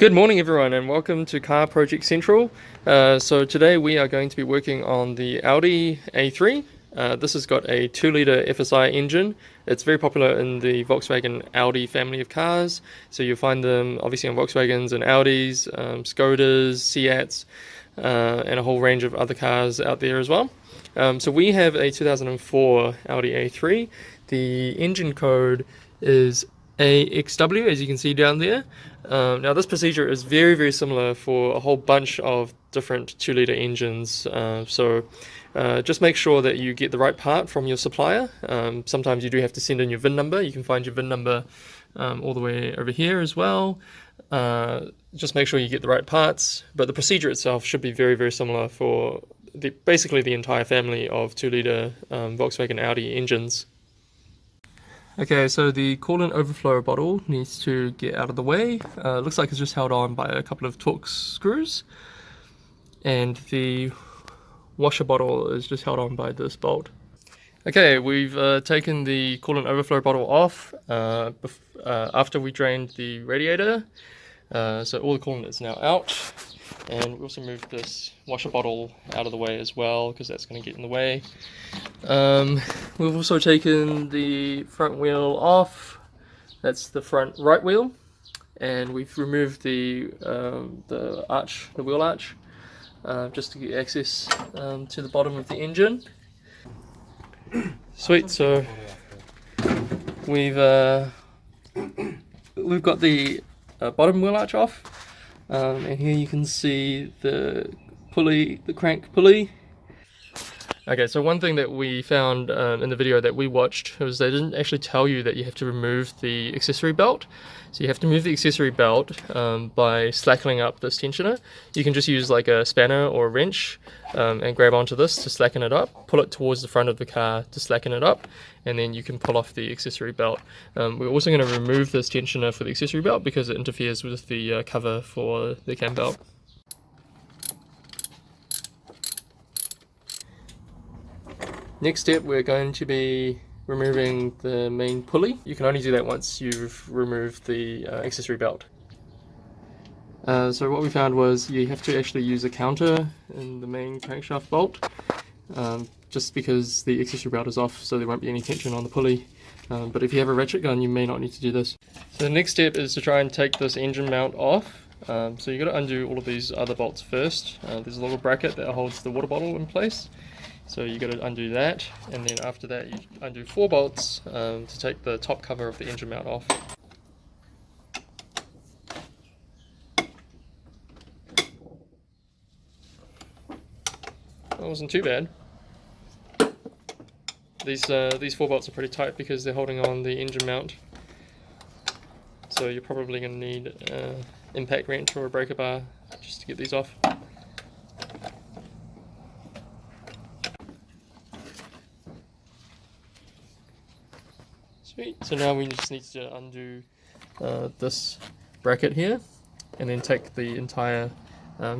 Good morning everyone and welcome to Car Project Central. So today we are going to be working on the Audi A3. This has got a 2-litre FSI engine. It's very popular in the Volkswagen Audi family of cars. So you'll find them obviously on Volkswagens and Audis, Skodas, Seats, and a whole range of other cars out there as well. So we have a 2004 Audi A3. The engine code is AXW, as you can see down there. Now this procedure is very similar for a whole bunch of different 2-litre engines, so just make sure that you get the right part from your supplier. Sometimes you do have to send in your VIN number. You can find your VIN number all the way over here as well. Just make sure you get the right parts, but the procedure itself should be very similar for basically the entire family of 2-litre Volkswagen Audi engines. Okay, so the coolant overflow bottle needs to get out of the way. Looks like it's just held on by a couple of Torx screws. And the washer bottle is just held on by this bolt. Okay, we've taken the coolant overflow bottle off after we drained the radiator. So all the coolant is now out. And we also moved this washer bottle out of the way as well, because that's going to get in the way. We've also taken the front wheel off. That's the front right wheel. And we've removed the wheel arch, just to get access to the bottom of the engine. Sweet, so we've got the bottom wheel arch off. And here you can see the pulley, the crank pulley. Okay, so one thing that we found in the video that we watched was they didn't actually tell you that you have to remove the accessory belt. So you have to move the accessory belt by slackening up this tensioner. You can just use like a spanner or a wrench and grab onto this to slacken it up, pull it towards the front of the car to slacken it up, and then you can pull off the accessory belt. We're also going to remove this tensioner for the accessory belt because it interferes with the cover for the cam belt. Next step, we're going to be removing the main pulley. You can only do that once you've removed the accessory belt. So what we found was you have to actually use a counter in the main crankshaft bolt, just because the accessory belt is off, so there won't be any tension on the pulley. But if you have a ratchet gun, you may not need to do this. So the next step is to try and take this engine mount off. So you've got to undo all of these other bolts first. There's a little bracket that holds the water bottle in place. So you got to undo that, and then after that you undo 4 bolts to take the top cover of the engine mount off. That wasn't too bad. These 4 bolts are pretty tight because they're holding on the engine mount. So you're probably going to need an impact wrench or a breaker bar just to get these off. Sweet. So now we just need to undo this bracket here, and then take the entire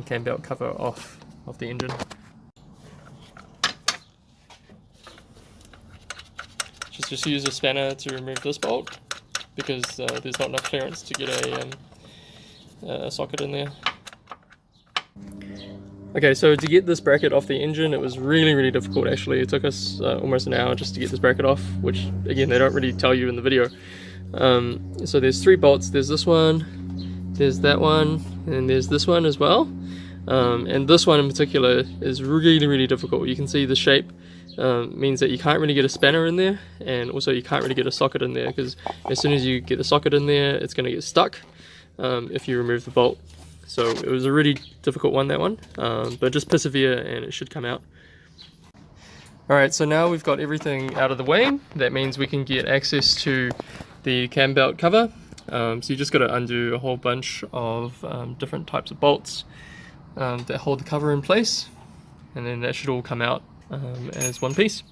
cam belt cover off of the engine. Just use a spanner to remove this bolt because there's not enough clearance to get a socket in there. Okay, so to get this bracket off the engine, it was really difficult actually. It took us almost an hour just to get this bracket off, which again they don't really tell you in the video. So there's 3 bolts. There's this one, there's that one, and there's this one as well. And this one in particular is really difficult. You can see the shape means that you can't really get a spanner in there, and also you can't really get a socket in there, because as soon as you get a socket in there, it's going to get stuck if you remove the bolt. So it was a really difficult one, that one, but just persevere and it should come out. Alright, so now we've got everything out of the way. That means we can get access to the cam belt cover. So you just got to undo a whole bunch of different types of bolts that hold the cover in place, and then that should all come out as one piece.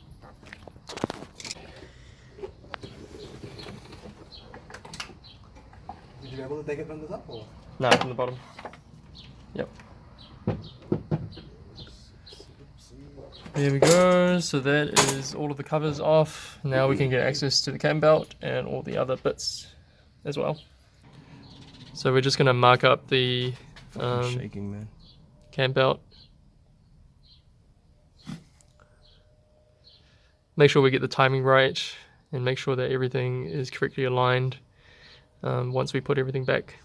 Did you be able to take it from the top or? No, from the bottom. Yep. There we go. So that is all of the covers off. Now we can get access to the cam belt and all the other bits as well. So we're just going to mark up the shaking, man. cam belt. Make sure we get the timing right and make sure that everything is correctly aligned once we put everything back.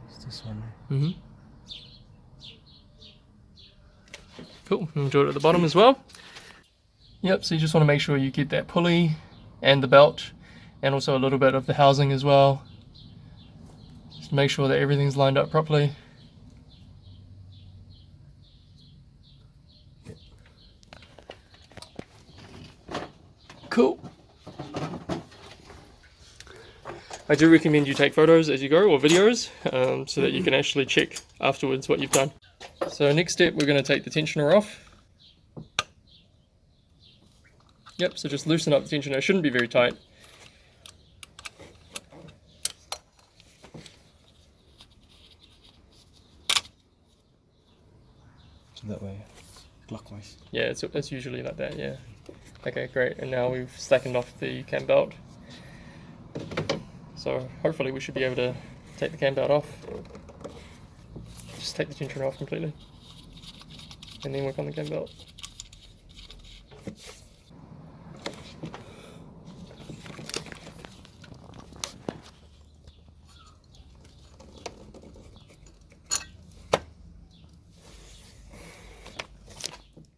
It's this one. Cool, we'll do it at the bottom as well. Yep, so you just want to make sure you get that pulley and the belt and also a little bit of the housing as well. Just make sure that everything's lined up properly. Cool. I do recommend you take photos as you go, or videos, so that you can actually check afterwards what you've done. So next step, we're going to take the tensioner off. Yep, so just loosen up the tensioner. It shouldn't be very tight. So that way, clockwise. Yeah, it's usually like that, yeah. Okay, great. And now we've slackened off the cam belt. So hopefully we should be able to take the cam belt off. Just take the tensioner off completely. And then work on the cam belt.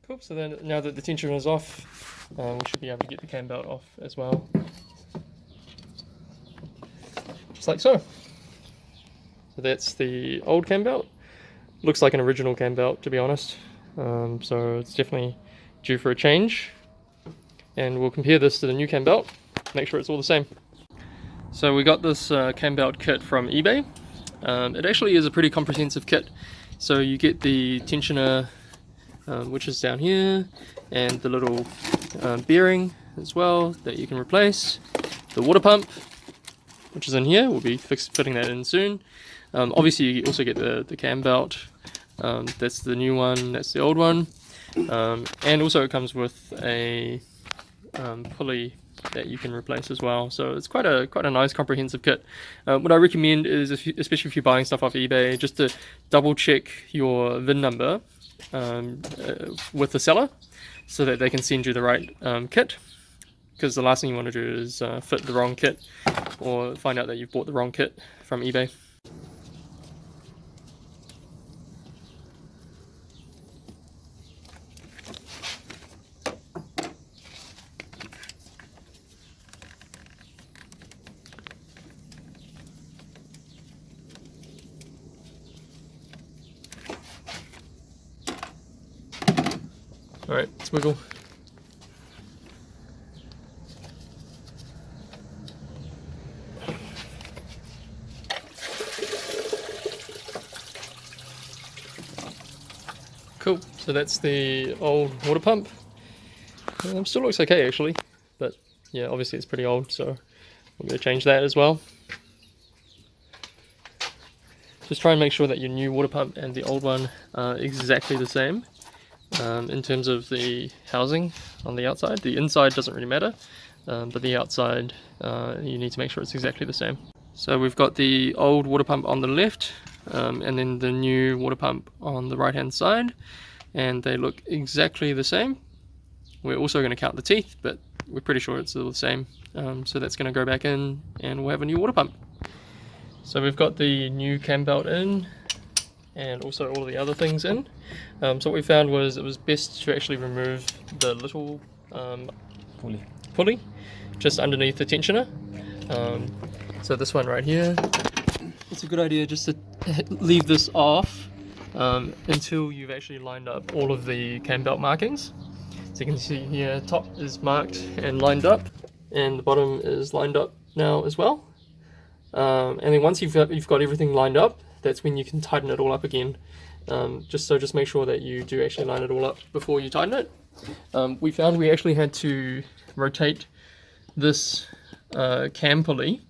Cool, so then now that the tensioner is off, we should be able to get the cam belt off as well. Just like so. So that's the old cam belt. Looks like an original cam belt, to be honest. So it's definitely due for a change. And we'll compare this to the new cam belt, make sure it's all the same. So we got this cam belt kit from eBay. It actually is a pretty comprehensive kit. So you get the tensioner, which is down here, and the little bearing as well that you can replace. The water pump, which is in here, we'll be fitting that in soon. Obviously you also get the cam belt. That's the new one, that's the old one. And also it comes with a pulley that you can replace as well. So it's quite a nice comprehensive kit. What I recommend is, especially if you're buying stuff off eBay, just to double check your VIN number with the seller so that they can send you the right kit, because the last thing you want to do is fit the wrong kit or find out that you've bought the wrong kit from eBay. Alright, let's wiggle. Cool, so that's the old water pump. Still looks okay actually, but yeah, obviously it's pretty old, so I'm going to change that as well. Just try and make sure that your new water pump and the old one are exactly the same. In terms of the housing on the outside. The inside doesn't really matter, but the outside you need to make sure it's exactly the same. So we've got the old water pump on the left and then the new water pump on the right hand side, and they look exactly the same. We're also going to count the teeth, but we're pretty sure it's all the same. So that's going to go back in and we'll have a new water pump. So we've got the new cam belt in and also all of the other things in. So what we found was it was best to actually remove the little pulley just underneath the tensioner. So this one right here, it's a good idea just to leave this off until you've actually lined up all of the cam belt markings. So you can see here, top is marked and lined up, and the bottom is lined up now as well. And then once you've got everything lined up, that's when you can tighten it all up again. Just make sure that you do actually line it all up before you tighten it. We found we actually had to rotate this cam pulley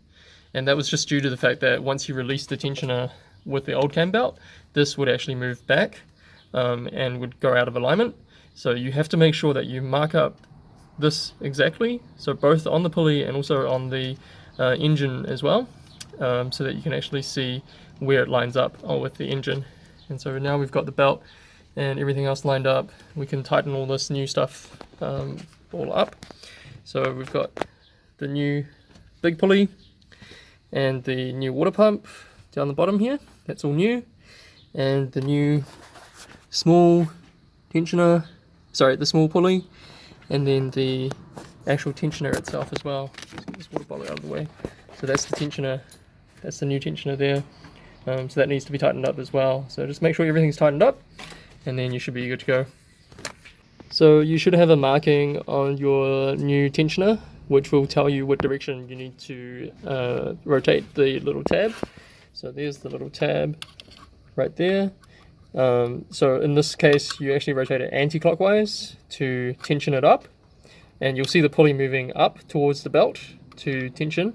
and that was just due to the fact that once you release the tensioner with the old cam belt, this would actually move back and would go out of alignment. So you have to make sure that you mark up this exactly, so both on the pulley and also on the engine as well, so that you can actually see where it lines up with the engine. And so now we've got the belt and everything else lined up, we can tighten all this new stuff all up. So we've got the new big pulley and the new water pump down the bottom here, that's all new, and the new small tensioner, sorry, the small pulley, and then the actual tensioner itself as well. Let's get this water bottle out of the way. So that's the tensioner, that's the new tensioner there. So that needs to be tightened up as well. So just make sure everything's tightened up, and then you should be good to go. So you should have a marking on your new tensioner, which will tell you what direction you need to rotate the little tab. So there's the little tab right there. So in this case, you actually rotate it anti-clockwise to tension it up, and you'll see the pulley moving up towards the belt to tension.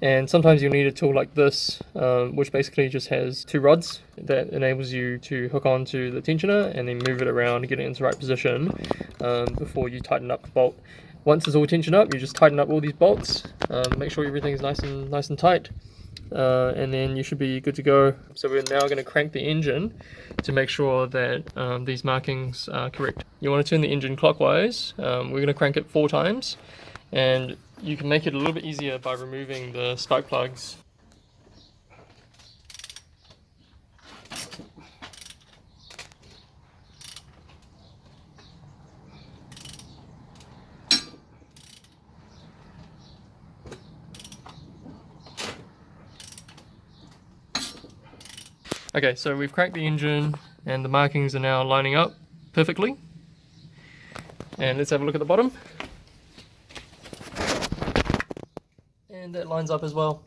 And sometimes you'll need a tool like this, which basically just has two rods that enables you to hook onto the tensioner and then move it around and get it into the right position before you tighten up the bolt. Once it's all tensioned up, you just tighten up all these bolts, make sure everything's nice and tight, and then you should be good to go. So we're now going to crank the engine to make sure that these markings are correct. You want to turn the engine clockwise. We're going to crank it 4 times, and you can make it a little bit easier by removing the spark plugs. Okay, so we've cranked the engine and the markings are now lining up perfectly. And let's have a look at the bottom. And that lines up as well.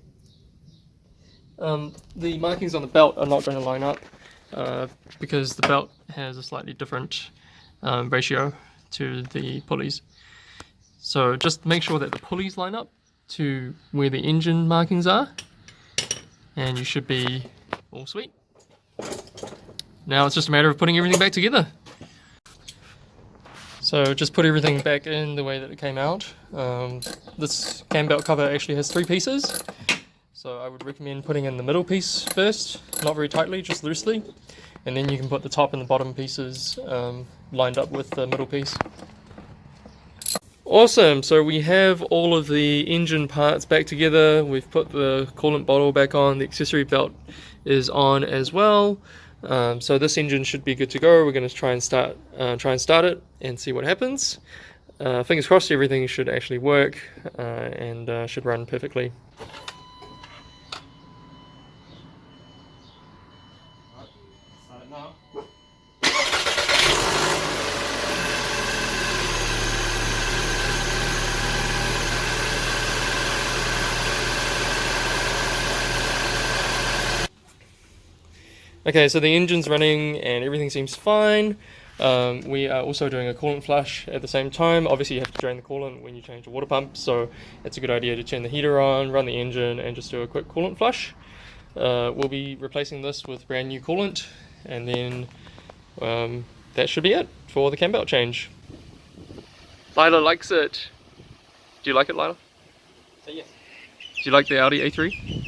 The markings on the belt are not going to line up because the belt has a slightly different ratio to the pulleys. So just make sure that the pulleys line up to where the engine markings are, and you should be all sweet. Now it's just a matter of putting everything back together. So just put everything back in the way that it came out. This cam belt cover actually has 3 pieces. So I would recommend putting in the middle piece first, not very tightly, just loosely. And then you can put the top and the bottom pieces lined up with the middle piece. Awesome, so we have all of the engine parts back together. We've put the coolant bottle back on, the accessory belt is on as well. So this engine should be good to go. We're going to try and start it and see what happens. Fingers crossed everything should actually work and should run perfectly. Start it now. Okay, so the engine's running and everything seems fine. We are also doing a coolant flush at the same time. Obviously you have to drain the coolant when you change the water pump, so it's a good idea to turn the heater on, run the engine, and just do a quick coolant flush. We'll be replacing this with brand new coolant, and then that should be it for the cam belt change. Lila likes it. Do you like it, Lila? Say yes. Do you like the Audi A3?